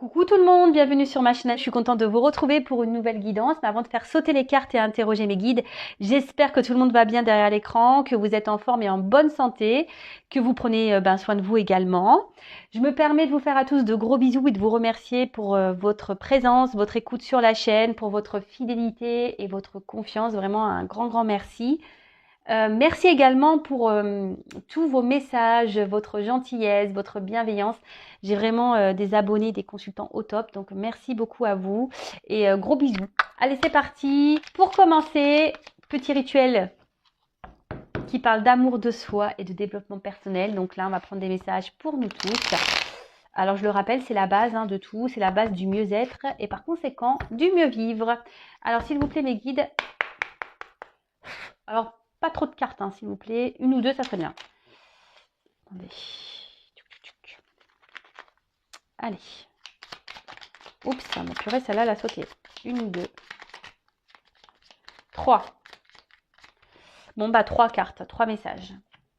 Coucou tout le monde, bienvenue sur ma chaîne. Je suis contente de vous retrouver pour une nouvelle guidance. Mais avant de faire sauter les cartes et interroger mes guides, j'espère que tout le monde va bien derrière l'écran, que vous êtes en forme et en bonne santé, que vous prenez soin de vous également. Je me permets de vous faire à tous de gros bisous et de vous remercier pour votre présence, votre écoute sur la chaîne, pour votre fidélité et votre confiance. Vraiment un grand merci. Merci également pour tous vos messages, votre gentillesse, votre bienveillance. J'ai vraiment des abonnés, des consultants au top. Donc, merci beaucoup à vous et gros bisous. Allez, c'est parti. Pour commencer, petit rituel qui parle d'amour de soi et de développement personnel. Donc là, on va prendre des messages pour nous tous. Alors, je le rappelle, c'est la base de tout. C'est la base du mieux-être et par conséquent, du mieux-vivre. Alors, s'il vous plaît, mes guides. Alors, pas trop de cartes, s'il vous plaît. Une ou deux, ça serait bien. Attendez. Allez. Oups, ma purée, celle-là, elle a sauté. Une ou deux. Trois. Bon, bah, trois cartes, trois messages.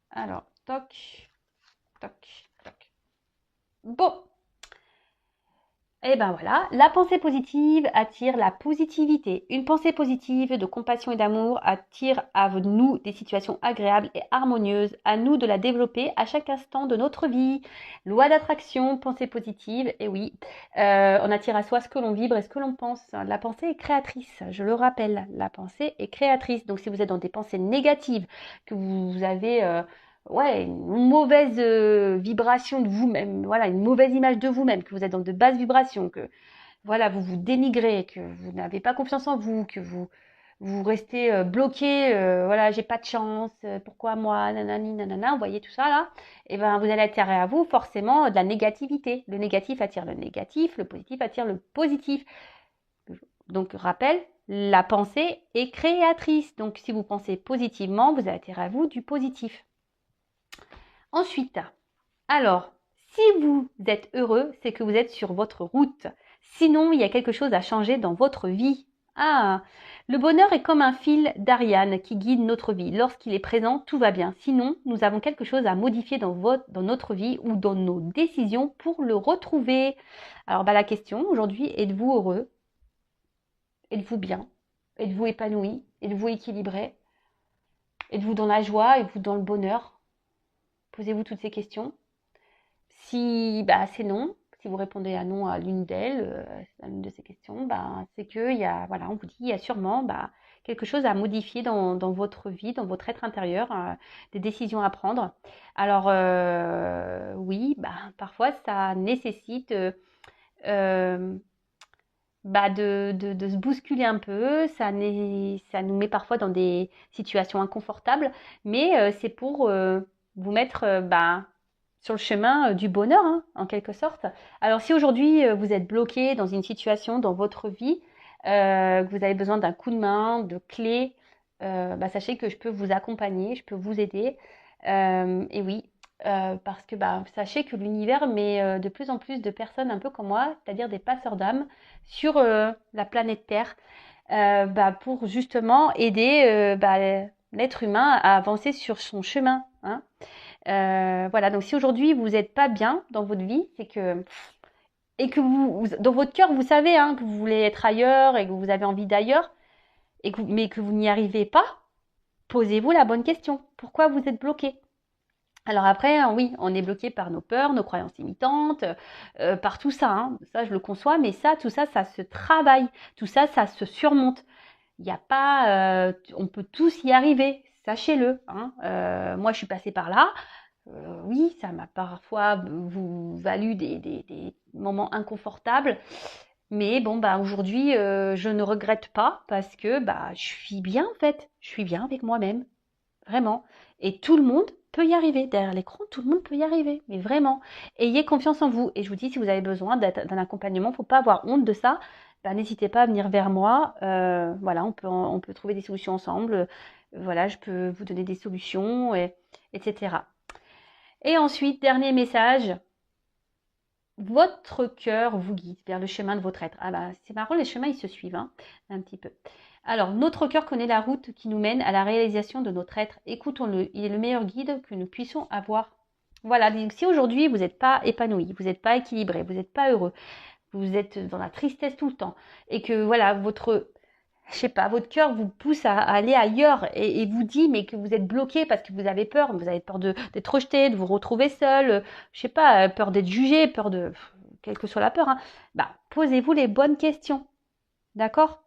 Alors, toc, toc, toc. Bon. Et ben voilà, la pensée positive attire la positivité. Une pensée positive de compassion et d'amour attire à nous des situations agréables et harmonieuses. À nous de la développer à chaque instant de notre vie. Loi d'attraction, pensée positive. Et oui, on attire à soi ce que l'on vibre et ce que l'on pense. La pensée est créatrice, je le rappelle. La pensée est créatrice. Donc si vous êtes dans des pensées négatives, que vous avez... une mauvaise vibration de vous-même, voilà, une mauvaise image de vous-même, que vous êtes dans de basses vibrations, que voilà, vous vous dénigrez, que vous n'avez pas confiance en vous, que vous restez bloqué, voilà, j'ai pas de chance, pourquoi moi, nanani, nanana, vous voyez tout ça là, et ben vous allez attirer à vous forcément de la négativité. Le négatif attire le négatif, le positif attire le positif. Donc rappel, la pensée est créatrice. Donc si vous pensez positivement, vous allez attirer à vous du positif. Ensuite, alors, si vous êtes heureux, c'est que vous êtes sur votre route. Sinon, il y a quelque chose à changer dans votre vie. Ah, le bonheur est comme un fil d'Ariane qui guide notre vie. Lorsqu'il est présent, tout va bien. Sinon, nous avons quelque chose à modifier dans notre vie ou dans nos décisions pour le retrouver. Alors, la question aujourd'hui, êtes-vous heureux? Êtes-vous bien? Êtes-vous épanoui? Êtes-vous équilibré? Êtes-vous dans la joie? Êtes-vous dans le bonheur? Posez-vous toutes ces questions. Si c'est non, si vous répondez à non à l'une d'elles, à l'une de ces questions, c'est que on vous dit, il y a sûrement quelque chose à modifier dans votre vie, dans votre être intérieur, des décisions à prendre. Alors oui, parfois ça nécessite de se bousculer un peu, ça nous met parfois dans des situations inconfortables, mais c'est pour vous mettre sur le chemin du bonheur, en quelque sorte. Alors si aujourd'hui vous êtes bloqué dans une situation dans votre vie, que vous avez besoin d'un coup de main, de clés, sachez que je peux vous accompagner, je peux vous aider. Et oui, parce que sachez que l'univers met de plus en plus de personnes un peu comme moi, c'est-à-dire des passeurs d'âme, sur la planète Terre, pour justement aider l'être humain à avancer sur son chemin. Voilà, donc si aujourd'hui vous n'êtes pas bien dans votre vie, c'est que et que dans votre cœur vous savez que vous voulez être ailleurs et que vous avez envie d'ailleurs, mais que vous n'y arrivez pas, posez-vous la bonne question. Pourquoi vous êtes bloqué? Alors après, oui, on est bloqué par nos peurs, nos croyances limitantes, par tout ça. Ça, je le conçois, mais tout ça, ça se travaille. Tout ça, ça se surmonte. Il n'y a pas, on peut tous y arriver, sachez-le. Moi, je suis passée par là. Oui, ça m'a parfois valu des moments inconfortables. Mais bon, aujourd'hui, je ne regrette pas parce que je suis bien en fait. Je suis bien avec moi-même. Vraiment. Et tout le monde peut y arriver. Derrière l'écran, tout le monde peut y arriver. Mais vraiment. Ayez confiance en vous. Et je vous dis, si vous avez besoin d'un accompagnement, il ne faut pas avoir honte de ça. N'hésitez pas à venir vers moi. Voilà, on peut trouver des solutions ensemble. Voilà, je peux vous donner des solutions, etc. Et ensuite, dernier message. Votre cœur vous guide vers le chemin de votre être. C'est marrant, les chemins, ils se suivent, un petit peu. Alors, notre cœur connaît la route qui nous mène à la réalisation de notre être. Écoutons-le, il est le meilleur guide que nous puissions avoir. Voilà, donc si aujourd'hui vous n'êtes pas épanoui, vous n'êtes pas équilibré, vous n'êtes pas heureux, que vous êtes dans la tristesse tout le temps et que voilà, je sais pas, votre cœur vous pousse à aller ailleurs et vous dit mais que vous êtes bloqué parce que vous avez peur d'être rejeté, de vous retrouver seul, je sais pas, peur d'être jugé, peur de quelle que soit la peur, hein, bah posez-vous les bonnes questions, d'accord?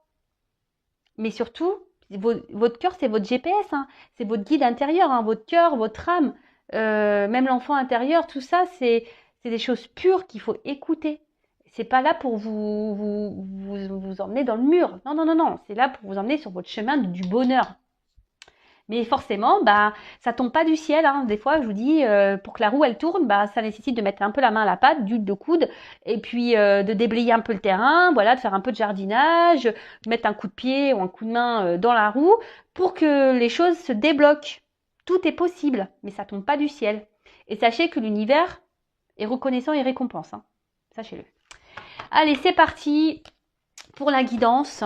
Mais surtout, votre cœur c'est votre GPS, hein, c'est votre guide intérieur, hein, votre cœur, votre âme, même l'enfant intérieur, tout ça c'est des choses pures qu'il faut écouter. C'est pas là pour vous emmener dans le mur. Non, non, non, non. C'est là pour vous emmener sur votre chemin du bonheur. Mais forcément, bah, ça tombe pas du ciel. Hein. Des fois, je vous dis, pour que la roue elle tourne, bah, ça nécessite de mettre un peu la main à la pâte, d'huile de coude, et puis de déblayer un peu le terrain, voilà, de faire un peu de jardinage, de mettre un coup de pied ou un coup de main dans la roue pour que les choses se débloquent. Tout est possible, mais ça tombe pas du ciel. Et sachez que l'univers est reconnaissant et récompense. Hein. Sachez-le. Allez, c'est parti pour la guidance.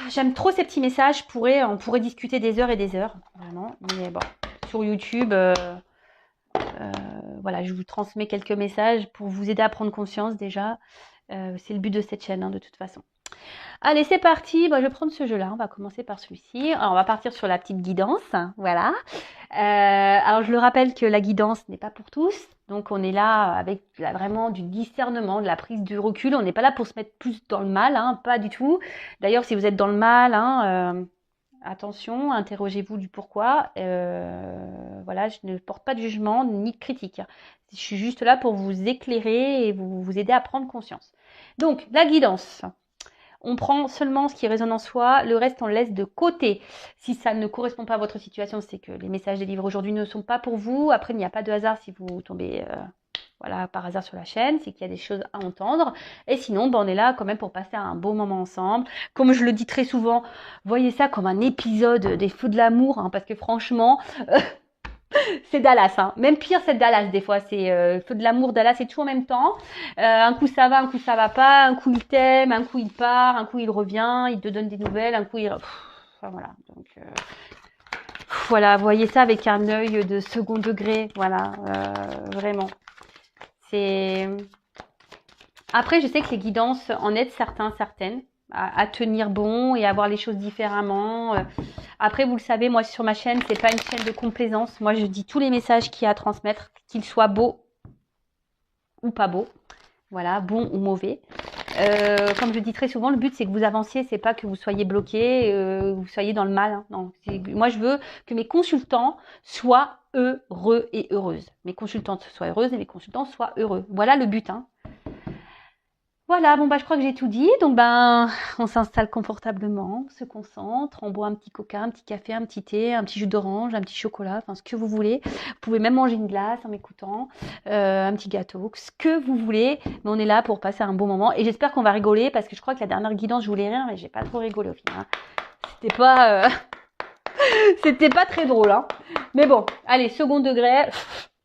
J'aime trop ces petits messages. On pourrait discuter des heures et des heures, vraiment. Mais bon, sur YouTube, voilà, je vous transmets quelques messages pour vous aider à prendre conscience déjà. C'est le but de cette chaîne, hein, de toute façon. Allez, c'est parti. Bon, je vais prendre ce jeu-là. On va commencer par celui-ci. Alors, on va partir sur la petite guidance. Voilà. Alors, je le rappelle que la guidance n'est pas pour tous. Donc, on est là avec vraiment du discernement, de la prise de recul. On n'est pas là pour se mettre plus dans le mal, hein, pas du tout. D'ailleurs, si vous êtes dans le mal, hein, attention, interrogez-vous du pourquoi. Voilà, je ne porte pas de jugement ni de critique. Je suis juste là pour vous éclairer et vous aider à prendre conscience. Donc, la guidance. On prend seulement ce qui résonne en soi, le reste on le laisse de côté. Si ça ne correspond pas à votre situation, c'est que les messages délivrés aujourd'hui ne sont pas pour vous. Après, il n'y a pas de hasard si vous tombez voilà, par hasard sur la chaîne, c'est qu'il y a des choses à entendre. Et sinon, on est là quand même pour passer un beau moment ensemble. Comme je le dis très souvent, voyez ça comme un épisode des Feux de l'amour, hein, parce que franchement... c'est Dallas, hein. Même pire, c'est Dallas des fois. C'est Feu de l'amour, Dallas, c'est tout en même temps. Un coup ça va, un coup ça va pas. Un coup il t'aime, un coup il part, un coup il revient, il te donne des nouvelles, un coup il... Enfin voilà. Donc voilà, voyez ça avec un œil de second degré. Voilà, vraiment. C'est. Après, je sais que les guidances en aident certains, certaines à tenir bon et à voir les choses différemment. Après, vous le savez, moi sur ma chaîne, c'est pas une chaîne de complaisance. Moi, je dis tous les messages qu'il y a à transmettre, qu'ils soient beaux ou pas beaux. Voilà, bons ou mauvais. Comme je dis très souvent, le but c'est que vous avanciez, c'est pas que vous soyez bloqué, vous soyez dans le mal. Hein. Non, moi je veux que mes consultants soient heureux et heureuses. Mes consultantes soient heureuses et mes consultants soient heureux. Voilà le but. Hein. Voilà, bon bah je crois que j'ai tout dit. Donc on s'installe confortablement, on se concentre, on boit un petit coca, un petit café, un petit thé, un petit jus d'orange, un petit chocolat, enfin ce que vous voulez. Vous pouvez même manger une glace en m'écoutant, un petit gâteau, ce que vous voulez. Mais on est là pour passer un bon moment et j'espère qu'on va rigoler parce que je crois que la dernière guidance je voulais rire mais j'ai pas trop rigolé au final. Hein. C'était pas très drôle. Hein. Mais bon, allez, second degré,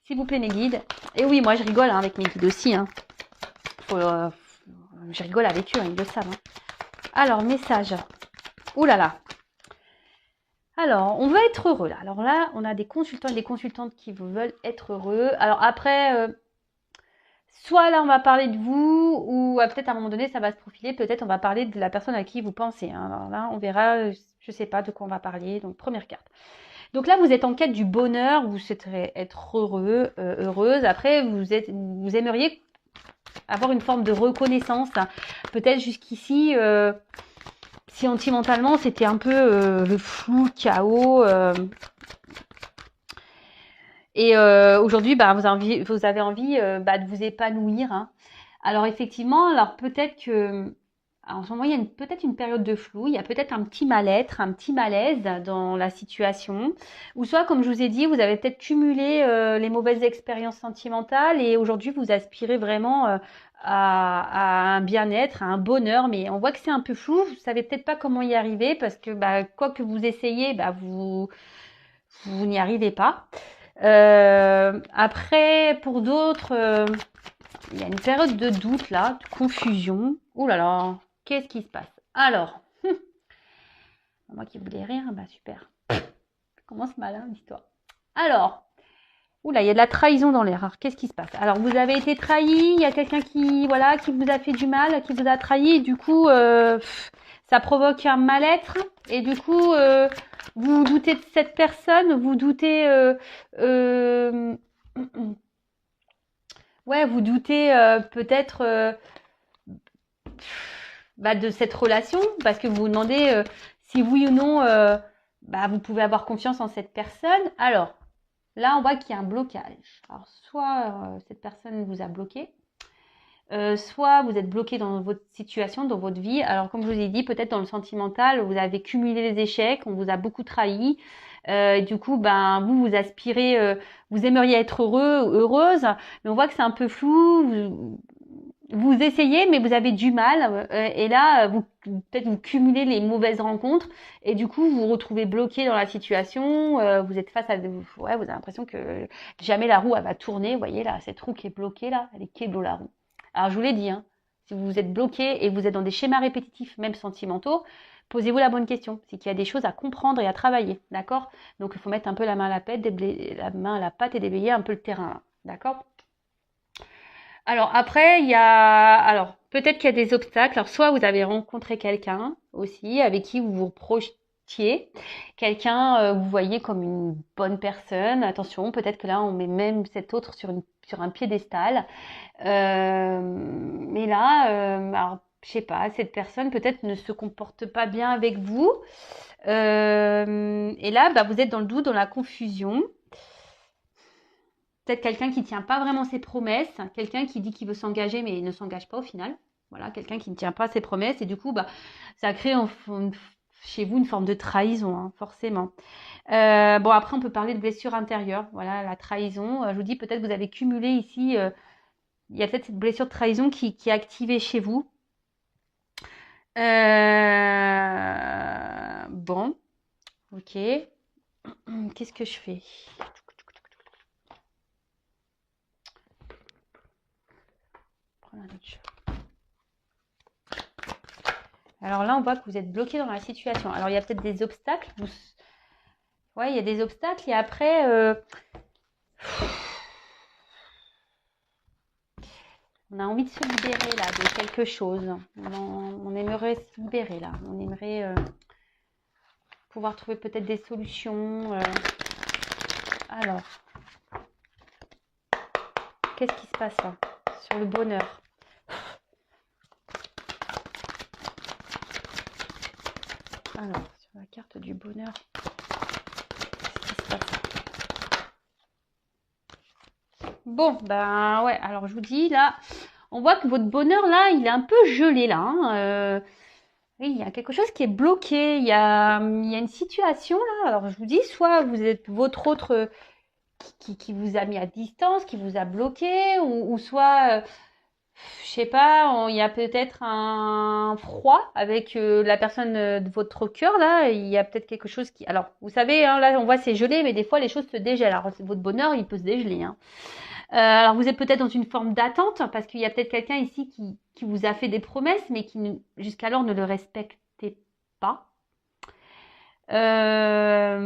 s'il vous plaît mes guides. Et oui, moi je rigole hein, avec mes guides aussi. Hein. Je rigole avec eux, ils le savent. Hein. Alors, message. Ouh là là. Alors, on veut être heureux là. Alors là, on a des consultants et des consultantes qui veulent être heureux. Alors après, soit là, on va parler de vous, ou peut-être à un moment donné, ça va se profiler. Peut-être on va parler de la personne à qui vous pensez. Hein. Alors là, on verra, je sais pas de quoi on va parler. Donc, première carte. Donc là, vous êtes en quête du bonheur, vous souhaiterez être heureux, heureuse. Après, vous aimeriez avoir une forme de reconnaissance. Peut-être jusqu'ici, sentimentalement, c'était un peu le flou, le chaos. Et aujourd'hui, vous avez envie de vous épanouir. Hein. Alors effectivement, alors peut-être que en ce moment, il y a peut-être une période de flou, il y a peut-être un petit mal-être, un petit malaise dans la situation. Ou soit, comme je vous ai dit, vous avez peut-être cumulé les mauvaises expériences sentimentales et aujourd'hui, vous aspirez vraiment à un bien-être, à un bonheur. Mais on voit que c'est un peu flou, vous savez peut-être pas comment y arriver parce que quoi que vous essayez, vous n'y arrivez pas. Après, pour d'autres, il y a une période de doute là, de confusion. Ouh là là, qu'est-ce qui se passe? Alors, moi qui voulais rire, super. Ça commence mal, hein, l'histoire. Alors, Oula, il y a de la trahison dans l'air. Alors, qu'est-ce qui se passe? Alors, vous avez été trahi, il y a quelqu'un qui, voilà, qui vous a fait du mal, qui vous a trahi, et du coup, ça provoque un mal-être, et du coup, vous doutez de cette personne, vous doutez, euh, ouais, vous doutez peut-être de cette relation, parce que vous vous demandez si oui ou non, vous pouvez avoir confiance en cette personne. Alors, là, on voit qu'il y a un blocage. Alors, soit cette personne vous a bloqué, soit vous êtes bloqué dans votre situation, dans votre vie. Alors, comme je vous ai dit, peut-être dans le sentimental, vous avez cumulé les échecs, on vous a beaucoup trahi. Du coup, vous aspirez, vous aimeriez être heureux, heureuse, mais on voit que c'est un peu flou. Vous essayez, mais vous avez du mal. Et là, peut-être vous cumulez les mauvaises rencontres et du coup, vous vous retrouvez bloqué dans la situation. Vous êtes face à, vous avez l'impression que jamais la roue elle va tourner. Vous voyez là, cette roue qui est bloquée là, elle est kélo la roue. Alors je vous l'ai dit, hein, si vous êtes bloqué et vous êtes dans des schémas répétitifs, même sentimentaux, posez-vous la bonne question. C'est qu'il y a des choses à comprendre et à travailler, d'accord? Donc il faut mettre un peu la main à la pâte et déblayer un peu le terrain, d'accord? Alors après, il y a, alors peut-être qu'il y a des obstacles. Alors soit vous avez rencontré quelqu'un aussi avec qui vous vous projetiez, quelqu'un vous voyez comme une bonne personne. Attention, peut-être que là on met même cet autre sur un piédestal. Mais là, alors je sais pas, cette personne peut-être ne se comporte pas bien avec vous. Et là, vous êtes dans le doute, dans la confusion. Peut-être quelqu'un qui ne tient pas vraiment ses promesses, quelqu'un qui dit qu'il veut s'engager mais il ne s'engage pas au final. Voilà, quelqu'un qui ne tient pas ses promesses et du coup, ça crée chez vous une forme de trahison, hein, forcément. Bon, après, on peut parler de blessure intérieure. Voilà, la trahison. Je vous dis, peut-être vous avez cumulé ici, il y a peut-être cette blessure de trahison qui est activée chez vous. Bon, ok. Qu'est-ce que je fais? Alors là, on voit que vous êtes bloqué dans la situation. Alors, il y a peut-être des obstacles. Ouais, il y a des obstacles. Et après, on a envie de se libérer là de quelque chose. On aimerait se libérer là. On aimerait pouvoir trouver peut-être des solutions. Alors, qu'est-ce qui se passe là sur le bonheur? Alors, sur la carte du bonheur, qu'est-ce qui se passe? Bon, ouais, alors je vous dis là, on voit que votre bonheur là, il est un peu gelé là. Hein, oui, il y a quelque chose qui est bloqué. Il y a une situation là. Alors je vous dis, soit vous êtes votre autre qui vous a mis à distance, qui vous a bloqué, ou soit je sais pas, il y a peut-être un froid avec la personne de votre cœur là. Il y a peut-être quelque chose qui. Alors, vous savez, hein, là on voit c'est gelé, mais des fois les choses se dégèlent. Alors votre bonheur, il peut se dégeler. Hein. Alors vous êtes peut-être dans une forme d'attente parce qu'il y a peut-être quelqu'un ici qui vous a fait des promesses, mais qui jusqu'alors ne le respectait pas. Alors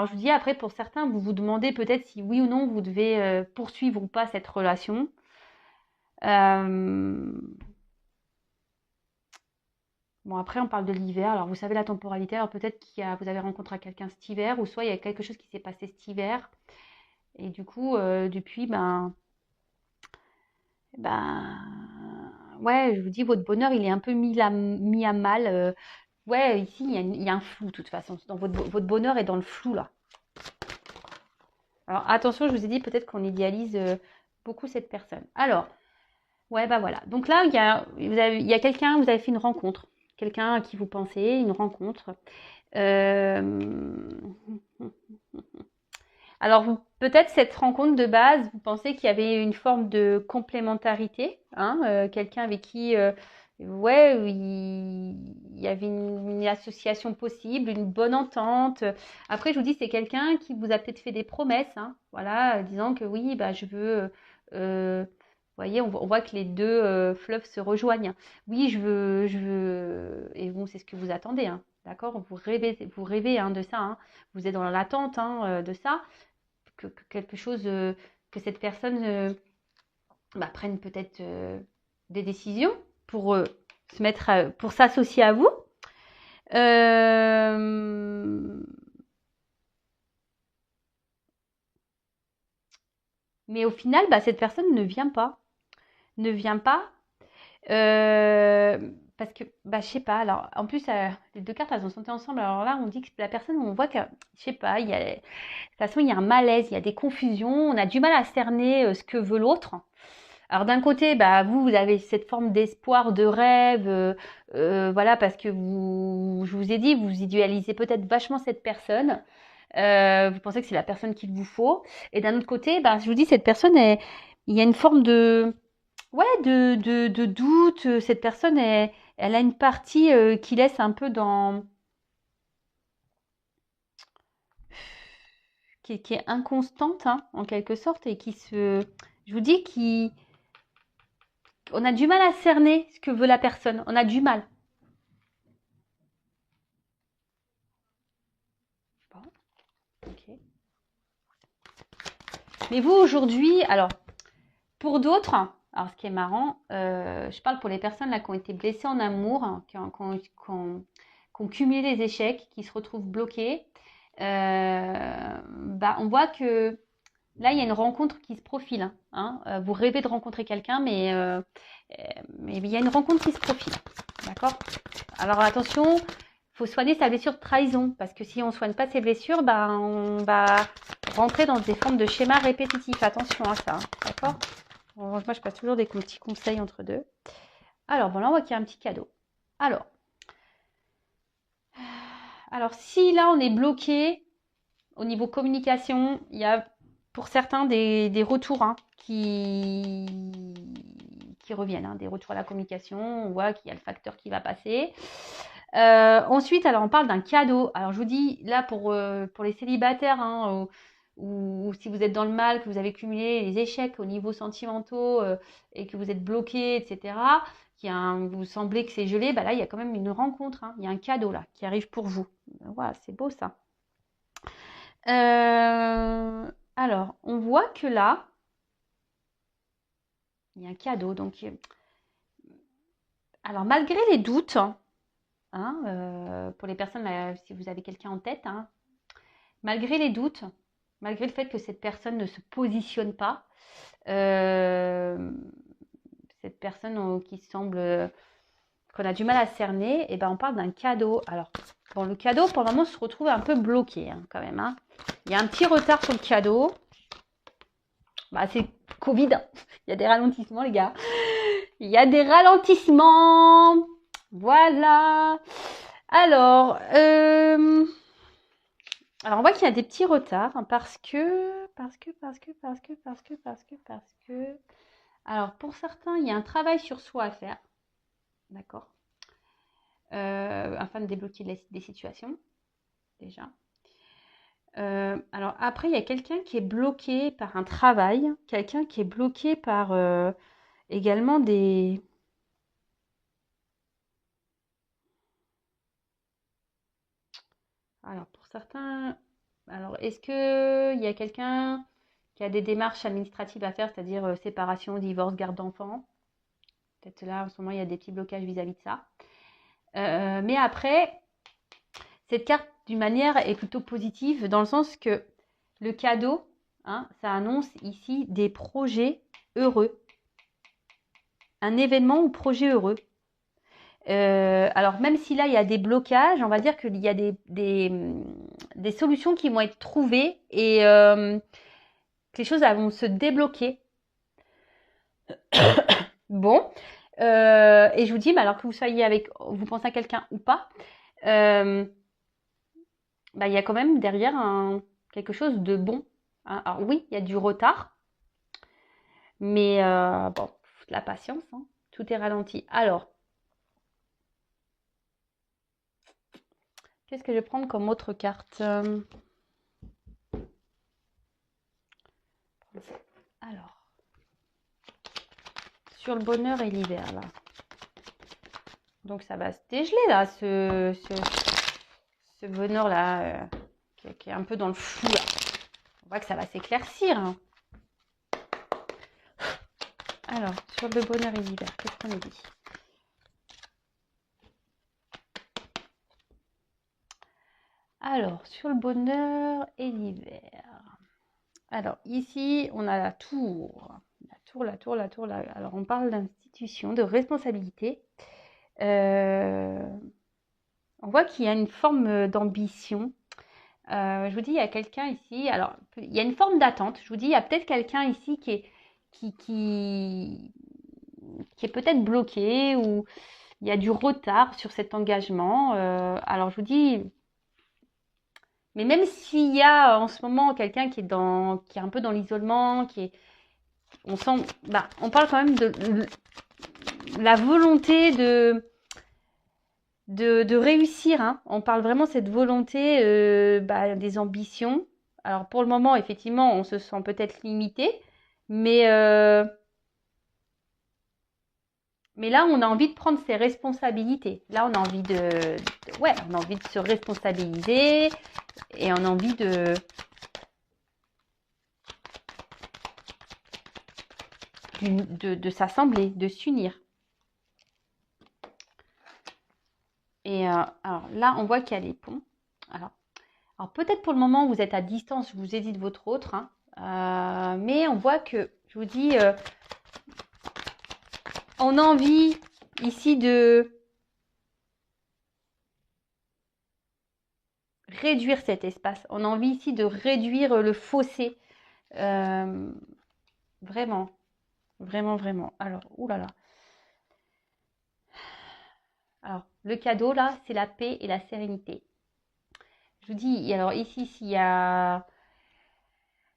je vous dis après pour certains, vous vous demandez peut-être si oui ou non vous devez poursuivre ou pas cette relation. Bon, après, on parle de l'hiver. Alors, vous savez la temporalité. Alors, peut-être vous avez rencontré quelqu'un cet hiver, ou soit il y a quelque chose qui s'est passé cet hiver. Et du coup, depuis, ouais, je vous dis, votre bonheur, il est un peu mis à mal. Ouais, ici, il y a un flou, de toute façon. Dans votre bonheur est dans le flou, là. Alors, attention, je vous ai dit, peut-être qu'on idéalise beaucoup cette personne. Alors, ouais, voilà. Donc là, il y a quelqu'un, vous avez fait une rencontre. Quelqu'un à qui vous pensez, une rencontre. Alors, peut-être cette rencontre de base, vous pensez qu'il y avait une forme de complémentarité, hein, quelqu'un avec qui, ouais, il y avait une association possible, une bonne entente. Après, je vous dis, c'est quelqu'un qui vous a peut-être fait des promesses, hein, voilà, disant que oui, je veux. Vous voyez, on voit que les deux fleuves se rejoignent. Oui, je veux, et bon, c'est ce que vous attendez, hein, d'accord? Vous rêvez hein, de ça, hein. Vous êtes dans l'attente hein, de ça que quelque chose, que cette personne prenne peut-être des décisions pour se mettre, pour s'associer à vous. Mais au final, cette personne ne vient pas. Ne vient pas. Parce que, je sais pas. Alors, en plus, les deux cartes, elles ont sauté ensemble. Alors là, on dit que la personne, on voit que, je sais pas, de toute façon, il y a un malaise, il y a des confusions. On a du mal à cerner ce que veut l'autre. Alors d'un côté, vous avez cette forme d'espoir, de rêve, voilà, parce que je vous ai dit, vous idéalisez peut-être vachement cette personne. Vous pensez que c'est la personne qu'il vous faut. Et d'un autre côté, je vous dis, cette personne, il y a une forme de, ouais, de doute. Cette personne, elle a une partie qui laisse un peu dans, qui est inconstante, hein, en quelque sorte, et je vous dis, on a du mal à cerner ce que veut la personne. On a du mal. Bon, ok. Mais vous, aujourd'hui, alors, pour d'autres, alors ce qui est marrant, je parle pour les personnes là qui ont été blessées en amour, hein, qui ont cumulé les échecs, qui se retrouvent bloquées. On voit que là, il y a une rencontre qui se profile. Hein. Vous rêvez de rencontrer quelqu'un, mais il y a une rencontre qui se profile. D'accord? Alors attention, il faut soigner sa blessure de trahison, parce que si on ne soigne pas ses blessures, on va rentrer dans des formes de schémas répétitifs. Attention à ça. D'accord? Moi, je passe toujours des petits conseils entre deux. Alors, bon, là, on voit qu'il y a un petit cadeau. Alors, si là, on est bloqué au niveau communication, il y a pour certains des retours qui reviennent, hein, des retours à la communication. On voit qu'il y a le facteur qui va passer. Ensuite, alors, on parle d'un cadeau. Alors, je vous dis, là, pour les célibataires, hein, ou si vous êtes dans le mal, que vous avez cumulé les échecs au niveau sentimentaux et que vous êtes bloqué, etc., vous semblez que c'est gelé, là, il y a quand même une rencontre. Hein, il y a un cadeau là qui arrive pour vous. Voilà, c'est beau ça. Alors, on voit que là, il y a un cadeau. Donc, alors, malgré les doutes, pour les personnes, si vous avez quelqu'un en tête, malgré les doutes, malgré le fait que cette personne ne se positionne pas, cette personne qui semble qu'on a du mal à cerner, on parle d'un cadeau. Alors, bon, le cadeau, pour le moment, se retrouve un peu bloqué quand même. Hein. Il y a un petit retard sur le cadeau. C'est Covid. Il y a des ralentissements, les gars. Il y a des ralentissements. Voilà. Alors, on voit qu'il y a des petits retards parce que. Alors, pour certains, il y a un travail sur soi à faire. D'accord. Afin de débloquer des situations. Déjà. Alors, après, il y a quelqu'un qui est bloqué par un travail. Quelqu'un qui est bloqué par également des. Alors, pour certains. Alors, est-ce qu'il y a quelqu'un qui a des démarches administratives à faire, c'est-à-dire séparation, divorce, garde d'enfants? Peut-être là, en ce moment, il y a des petits blocages vis-à-vis de ça. Mais après, cette carte, d'une manière, est plutôt positive dans le sens que le cadeau, ça annonce ici des projets heureux. Un événement ou projet heureux. Alors, même si là, il y a des blocages, on va dire qu'il y a des solutions qui vont être trouvées et que les choses vont se débloquer. Bon. Et je vous dis, alors que vous pensez à quelqu'un ou pas, il y a quand même derrière quelque chose de bon. Hein. Alors oui, il y a du retard, mais bon, la patience, hein, tout est ralenti. Alors, qu'est-ce que je vais prendre comme autre carte? Alors, sur le bonheur et l'hiver, là. Donc, ça va se dégeler, là, ce bonheur-là, qui est un peu dans le flou, là. voit que ça va s'éclaircir. Hein. Alors, sur le bonheur et l'hiver, qu'est-ce qu'on a dit? Alors, sur le bonheur et l'hiver. Alors, ici, on a la tour. La tour. Alors, on parle d'institution, de responsabilité. On voit qu'il y a une forme d'ambition. Je vous dis, il y a quelqu'un ici. Alors, il y a une forme d'attente. Je vous dis, il y a peut-être quelqu'un ici qui est peut-être bloqué ou il y a du retard sur cet engagement. Alors, je vous dis, mais même s'il y a en ce moment quelqu'un qui est un peu dans l'isolement, on sent, on parle quand même de la volonté de réussir. Hein. On parle vraiment de cette volonté, des ambitions. Alors pour le moment, effectivement, on se sent peut-être limité, mais là, on a envie de prendre ses responsabilités. Là, on a envie on a envie de se responsabiliser et on a envie de s'assembler, de s'unir. Et alors là, on voit qu'il y a les ponts. Alors peut-être pour le moment, vous êtes à distance, je vous ai dit de votre autre. Hein, mais on voit que, je vous dis, on a envie ici de réduire cet espace. On a envie ici de réduire le fossé. Vraiment. Alors, oulala. Alors, le cadeau, là, c'est la paix et la sérénité. Je vous dis, alors ici, s'il y a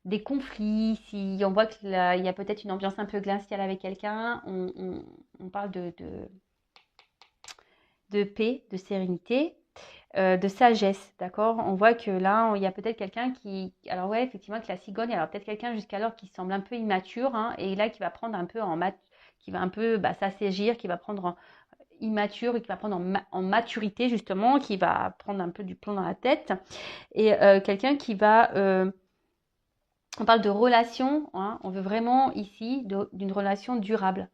des conflits, si on voit qu'il y a peut-être une ambiance un peu glaciale avec quelqu'un, on parle de paix, de sérénité, de sagesse, d'accord? On voit que là, il y a peut-être quelqu'un alors ouais, effectivement, que la cigogne, alors peut-être quelqu'un jusqu'alors qui semble un peu immature, hein, et là qui va prendre un peu qui va un peu s'assagir, qui va prendre immature et qui va prendre en maturité justement, qui va prendre un peu du plomb dans la tête, et quelqu'un qui va on parle de relation, hein, on veut vraiment ici d'une relation durable,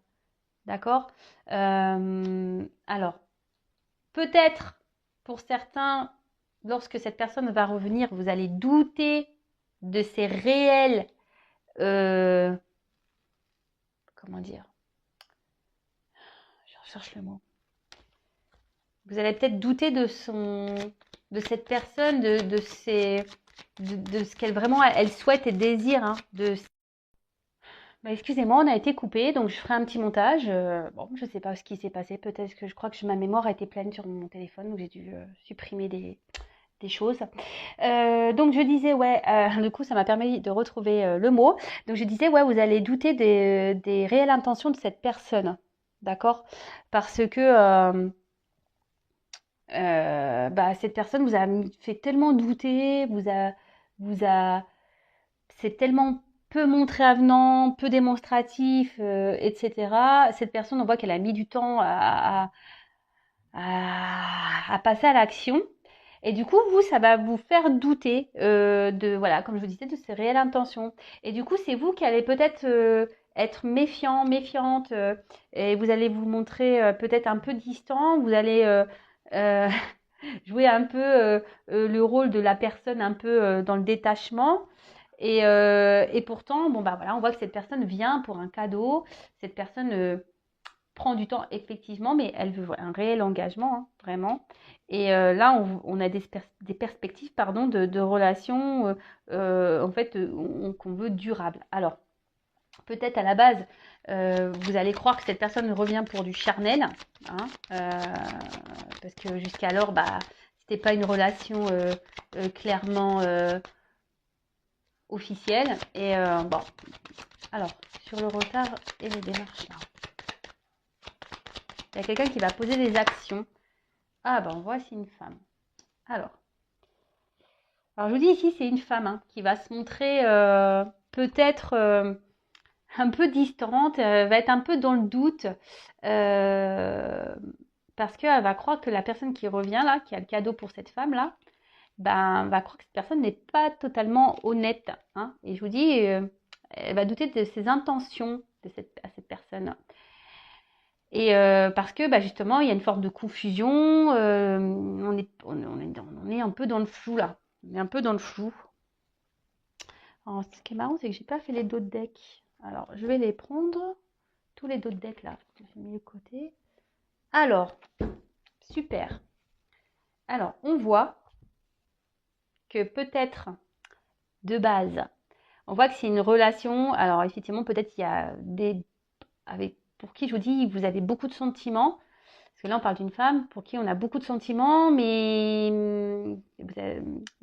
d'accord? Alors, peut-être pour certains, lorsque cette personne va revenir, vous allez douter de ses réels, comment dire? Je recherche le mot. Vous allez peut-être douter de cette personne, de ce qu'elle vraiment elle souhaite et désire. Hein, excusez-moi, on a été coupé, donc je ferai un petit montage. Bon, je ne sais pas ce qui s'est passé. Peut-être que je crois que ma mémoire a été pleine sur mon téléphone, donc j'ai dû supprimer des choses. Donc je disais, ouais, du coup ça m'a permis de retrouver le mot. Donc je disais, ouais, vous allez douter des réelles intentions de cette personne. D'accord? Parce que cette personne vous a fait tellement douter, c'est tellement peu montré avenant, peu démonstratif, etc. Cette personne, on voit qu'elle a mis du temps à passer à l'action. Et du coup, vous, ça va vous faire douter voilà, comme je vous disais, de ses réelles intentions. Et du coup, c'est vous qui allez peut-être être méfiant, méfiante, et vous allez vous montrer peut-être un peu distant. Vous allez euh, jouer un peu le rôle de la personne un peu dans le détachement. Et pourtant, voilà, on voit que cette personne vient pour un cadeau. Cette personne prend du temps, effectivement, mais elle veut un réel engagement, hein, vraiment. Et là, on a des perspectives pardon, de relations en fait, qu'on veut durables. Alors, peut-être à la base, vous allez croire que cette personne revient pour du charnel, hein, parce que jusqu'alors, c'était pas une relation clairement officielle. Et bon, alors, sur le retard et les démarches là. Il y a quelqu'un qui va poser des actions. Ah voici une femme. Alors je vous dis ici, c'est une femme hein, qui va se montrer peut-être un peu distante, va être un peu dans le doute, parce qu'elle va croire que la personne qui revient là, qui a le cadeau pour cette femme là, ben, va croire que cette personne n'est pas totalement honnête, hein. Et je vous dis, elle va douter de ses intentions à cette personne. Et parce que bah, justement, il y a une forme de confusion. On est un peu dans le flou là. On est un peu dans le flou. Alors, ce qui est marrant, c'est que j'ai pas fait les dos de deck. Alors, je vais les prendre. Tous les dos de deck là. J'ai mis de côté. Alors, super. Alors, on voit que peut-être de base, on voit que c'est une relation. Alors, effectivement, peut-être il y a des pour qui je vous dis, vous avez beaucoup de sentiments. Parce que là, on parle d'une femme pour qui on a beaucoup de sentiments, mais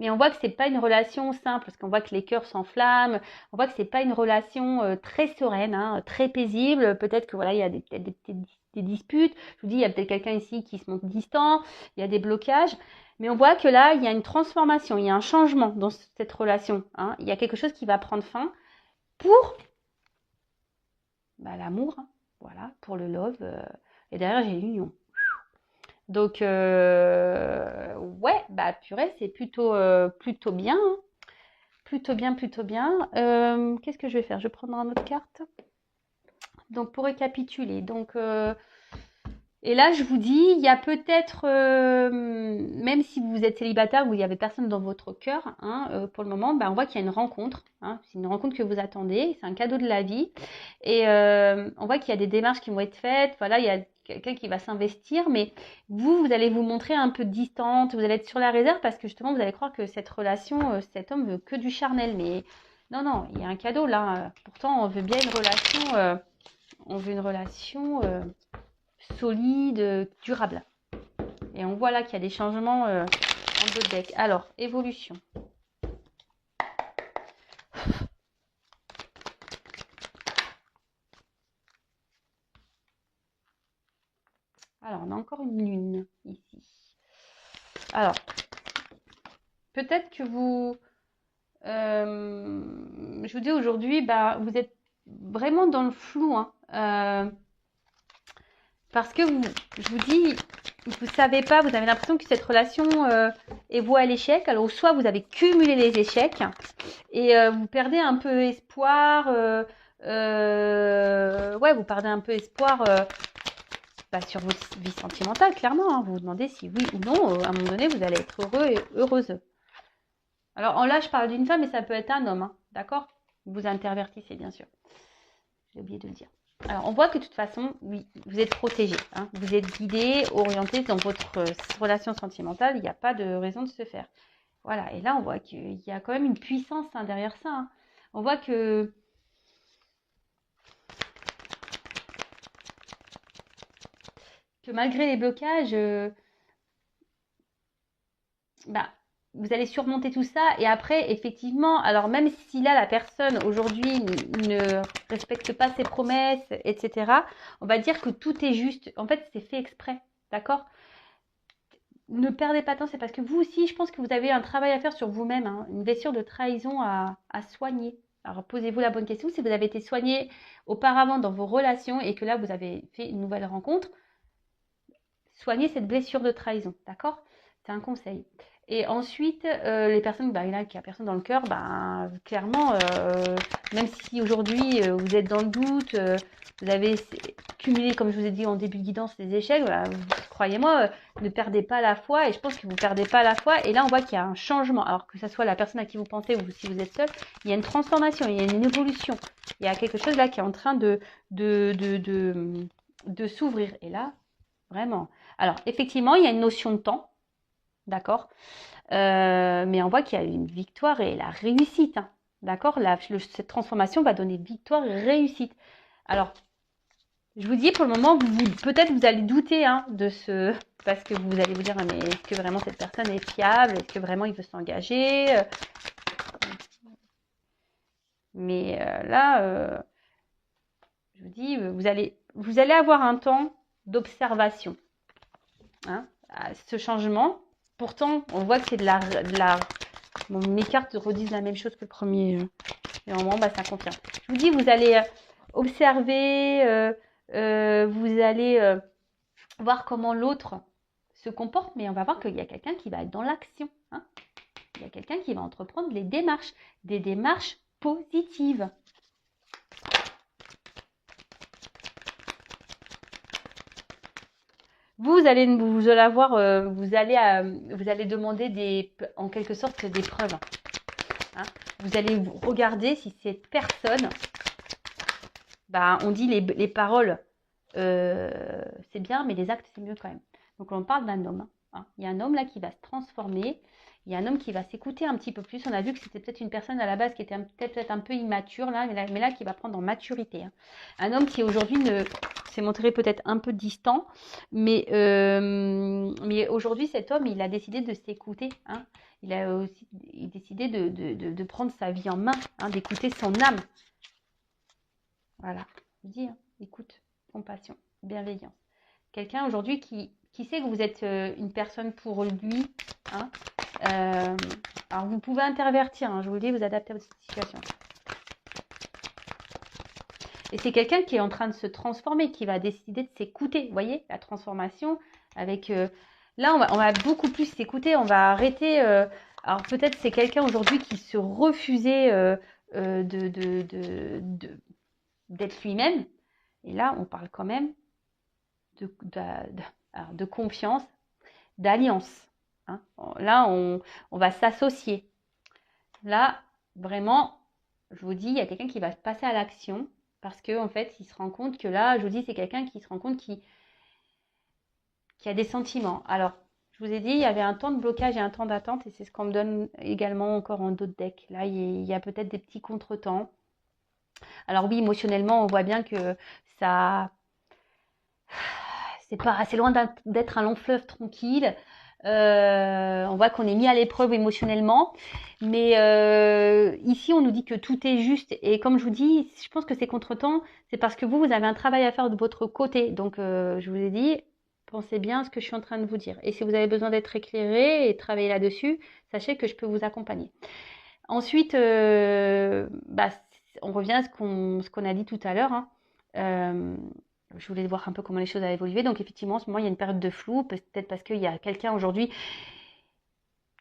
on voit que c'est pas une relation simple, parce qu'on voit que les cœurs s'enflamment. On voit que c'est pas une relation très sereine, hein, très paisible. Peut-être que voilà, il y a des disputes. Je vous dis, il y a peut-être quelqu'un ici qui se montre distant. Il y a des blocages. Mais on voit que là, il y a une transformation, il y a un changement dans cette relation, hein. Il y a quelque chose qui va prendre fin pour bah, l'amour, hein. Voilà, pour le love. Et derrière, j'ai l'union. Donc, ouais, bah purée, c'est plutôt bien, hein. Plutôt bien, plutôt bien. Qu'est-ce que je vais faire? Je vais prendre une autre carte. Donc, pour récapituler, donc, et là, je vous dis, il y a peut-être, même si vous êtes célibataire ou il n'y avait personne dans votre cœur, hein, pour le moment, bah, on voit qu'il y a une rencontre, hein. C'est une rencontre que vous attendez, c'est un cadeau de la vie. Et on voit qu'il y a des démarches qui vont être faites. Voilà, il y a quelqu'un qui va s'investir, mais vous allez vous montrer un peu distante, vous allez être sur la réserve parce que justement, vous allez croire que cette relation, cet homme veut que du charnel. Mais non, non, il y a un cadeau là. Pourtant, on veut bien une relation, on veut une relation solide, durable. Et on voit là qu'il y a des changements en dos de deck. Alors, évolution. Alors, on a encore une lune ici. Alors, peut-être que je vous dis aujourd'hui, bah, vous êtes vraiment dans le flou, hein, parce que je vous dis, vous savez pas, vous avez l'impression que cette relation est vouée à l'échec. Alors, soit vous avez cumulé les échecs et vous perdez un peu espoir, ouais, vous perdez un peu espoir bah, sur votre vie sentimentale, clairement, hein. Vous vous demandez si oui ou non, à un moment donné, vous allez être heureux et heureuse. Alors là, je parle d'une femme, mais ça peut être un homme, hein, d'accord? Vous intervertissez, bien sûr. J'ai oublié de le dire. Alors, on voit que de toute façon, oui, vous êtes protégé, hein. Vous êtes guidé, orienté dans votre relation sentimentale. Il n'y a pas de raison de se faire. Voilà. Et là, on voit qu'il y a quand même une puissance, hein, derrière ça, hein. On voit que malgré les blocages, bah, vous allez surmonter tout ça et après, effectivement, alors même si là, la personne aujourd'hui ne respecte pas ses promesses, etc., on va dire que tout est juste. En fait, c'est fait exprès, d'accord? Ne perdez pas de temps, c'est parce que vous aussi, je pense que vous avez un travail à faire sur vous-même, hein, une blessure de trahison à soigner. Alors, posez-vous la bonne question. Si vous avez été soigné auparavant dans vos relations et que là, vous avez fait une nouvelle rencontre, soignez cette blessure de trahison, d'accord? C'est un conseil. Et ensuite, les personnes, bah, là, qui a personne dans le cœur, bah, clairement, même si aujourd'hui vous êtes dans le doute, vous avez cumulé, comme je vous ai dit en début de guidance, les échecs, bah, croyez-moi, ne perdez pas la foi. Et je pense que vous ne perdez pas la foi. Et là, on voit qu'il y a un changement. Alors que ce soit la personne à qui vous pensez ou si vous êtes seul, il y a une transformation, il y a une évolution. Il y a quelque chose là qui est en train de s'ouvrir. Et là, vraiment. Alors, effectivement, il y a une notion de temps, d'accord, mais on voit qu'il y a une victoire et la réussite, hein, d'accord. Cette transformation va donner victoire et réussite. Alors, je vous dis, pour le moment, peut-être vous allez douter, hein, de ce... Parce que vous allez vous dire, mais est-ce que vraiment cette personne est fiable? Est-ce que vraiment il veut s'engager? Mais là, je vous dis, vous allez avoir un temps d'observation, hein, à ce changement. Pourtant, on voit que c'est de la... Bon, mes cartes redisent la même chose que le premier. Et au moment, bah, ça confirme. Je vous dis, vous allez observer, vous allez voir comment l'autre se comporte, mais on va voir qu'il y a quelqu'un qui va être dans l'action, hein. il y a quelqu'un qui va entreprendre des démarches positives. Vous allez demander en quelque sorte des preuves. Hein. Vous allez regarder si cette personne, on dit les paroles, c'est bien, mais les actes, c'est mieux quand même. Donc, on parle d'un homme. Hein. Il y a un homme là qui va se transformer. Il y a un homme qui va s'écouter un petit peu plus. On a vu que c'était peut-être une personne à la base qui était peut-être un peu immature, là, mais là qui va prendre en maturité. Hein. Un homme qui aujourd'hui s'est montré peut-être un peu distant, mais aujourd'hui, cet homme, il a décidé de s'écouter. Hein. Il a aussi décidé de prendre sa vie en main, hein, d'écouter son âme. Voilà, je dis, hein, écoute, compassion, bienveillance. Quelqu'un aujourd'hui qui sait que vous êtes une personne pour lui. Hein. Alors, vous pouvez intervertir, hein, je vous le dis, vous adaptez à votre situation. Et c'est quelqu'un qui est en train de se transformer, qui va décider de s'écouter. Vous voyez, la transformation avec... là, on va beaucoup plus s'écouter, on va arrêter... alors, peut-être c'est quelqu'un aujourd'hui qui se refusait d'être lui-même. Et là, on parle quand même de confiance, d'alliance. Hein. Là, on va s'associer. Là, vraiment, je vous dis, il y a quelqu'un qui va passer à l'action parce qu'en fait, il se rend compte que là, je vous dis, c'est quelqu'un qui se rend compte qui a des sentiments. Alors, je vous ai dit, il y avait un temps de blocage et un temps d'attente et c'est ce qu'on me donne également encore en d'autres decks. Là, il y a peut-être des petits contretemps. Alors oui, émotionnellement, on voit bien que ça... c'est loin d'être un long fleuve tranquille. On voit qu'on est mis à l'épreuve émotionnellement, mais ici on nous dit que tout est juste et comme je vous dis, je pense que ces contretemps, c'est parce que vous avez un travail à faire de votre côté. Donc je vous ai dit, pensez bien à ce que je suis en train de vous dire. Et si vous avez besoin d'être éclairé et travailler là-dessus, sachez que je peux vous accompagner. Ensuite, on revient à ce qu'on a dit tout à l'heure. Hein. Je voulais voir un peu comment les choses avaient évolué. Donc effectivement, en ce moment, il y a une période de flou, peut-être parce qu'il y a quelqu'un aujourd'hui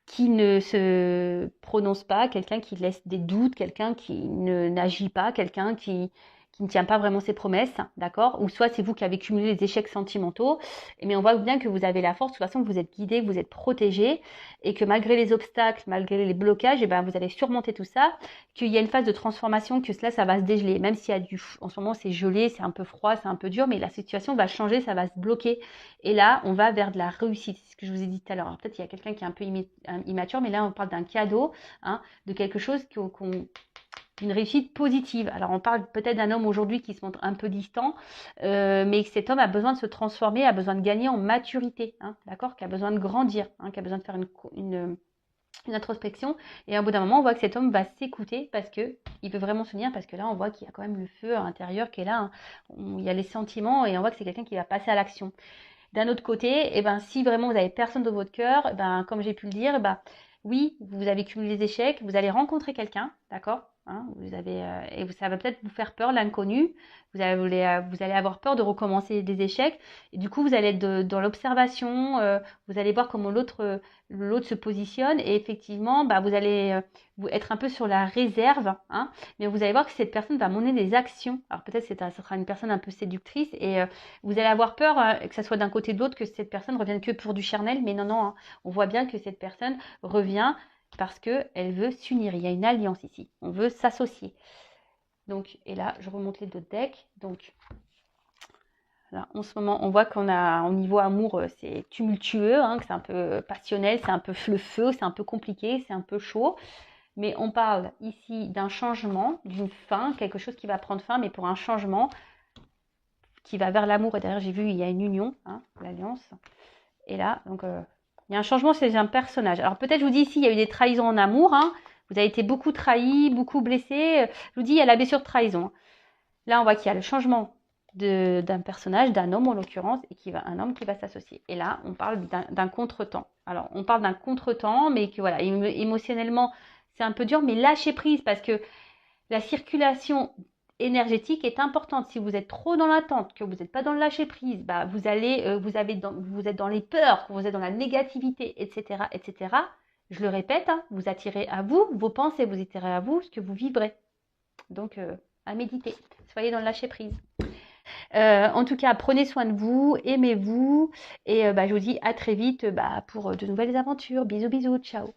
qui ne se prononce pas, quelqu'un qui laisse des doutes, quelqu'un qui n'agit pas, quelqu'un qui ne tient pas vraiment ses promesses, d'accord? Ou soit c'est vous qui avez cumulé les échecs sentimentaux, mais on voit bien que vous avez la force, de toute façon, que vous êtes guidé, que vous êtes protégé, et que malgré les obstacles, malgré les blocages, vous allez surmonter tout ça, qu'il y a une phase de transformation, que cela, ça va se dégeler, même s'il y a en ce moment, c'est gelé, c'est un peu froid, c'est un peu dur, mais la situation va changer, ça va se bloquer, et là, on va vers de la réussite, c'est ce que je vous ai dit tout à l'heure. Peut-être il y a quelqu'un qui est un peu immature, mais là, on parle d'un cadeau, hein, de quelque chose d'une réussite positive. Alors, on parle peut-être d'un homme aujourd'hui qui se montre un peu distant, mais cet homme a besoin de se transformer, a besoin de gagner en maturité, hein, d'accord, qui a besoin de grandir, hein, qui a besoin de faire une introspection. Et au bout d'un moment, on voit que cet homme va s'écouter parce qu'il veut vraiment se tenir, parce que là, on voit qu'il y a quand même le feu à l'intérieur qui est là, hein. Il y a les sentiments et on voit que c'est quelqu'un qui va passer à l'action. D'un autre côté, si vraiment vous n'avez personne dans votre cœur, comme j'ai pu le dire, oui, vous avez cumulé les échecs, vous allez rencontrer quelqu'un, d'accord, hein, et ça va peut-être vous faire peur, l'inconnu, vous allez avoir peur de recommencer des échecs, et du coup, vous allez être dans l'observation, vous allez voir comment l'autre se positionne, et effectivement, vous allez être un peu sur la réserve, hein, mais vous allez voir que cette personne va mener des actions. Alors peut-être ça sera une personne un peu séductrice, et vous allez avoir peur que ça soit d'un côté ou de l'autre, que cette personne revienne que pour du charnel, mais non, hein, on voit bien que cette personne revient parce qu'elle veut s'unir. Il y a une alliance ici, on veut s'associer. Donc, et là, je remonte les deux decks. Donc, là, en ce moment, on voit qu'on a, au niveau amour, c'est tumultueux, hein, que c'est un peu passionnel, c'est un peu le feu, c'est un peu compliqué, c'est un peu chaud. Mais on parle ici d'un changement, d'une fin, quelque chose qui va prendre fin, mais pour un changement qui va vers l'amour. Et derrière, j'ai vu, il y a une union, hein, l'alliance. Et là, donc, il y a un changement chez un personnage. Alors peut-être, je vous dis ici, il y a eu des trahisons en amour. Hein. Vous avez été beaucoup trahi, beaucoup blessé. Je vous dis, il y a la blessure de trahison. Là, on voit qu'il y a le changement d'un personnage, d'un homme en l'occurrence, et un homme qui va s'associer. Et là, on parle d'un contretemps. Alors, on parle d'un contretemps, mais que voilà, émotionnellement, c'est un peu dur, mais lâchez prise parce que la circulation énergétique est importante. Si vous êtes trop dans l'attente, que vous n'êtes pas dans le lâcher prise, vous êtes dans les peurs, que vous êtes dans la négativité, etc., etc., Je le répète, hein, vous attirez à vous vos pensées, vous attirez à vous ce que vous vibrez. Donc, à méditer. Soyez dans le lâcher prise. En tout cas, prenez soin de vous, aimez-vous. Et je vous dis à très vite pour de nouvelles aventures. Bisous, bisous, ciao.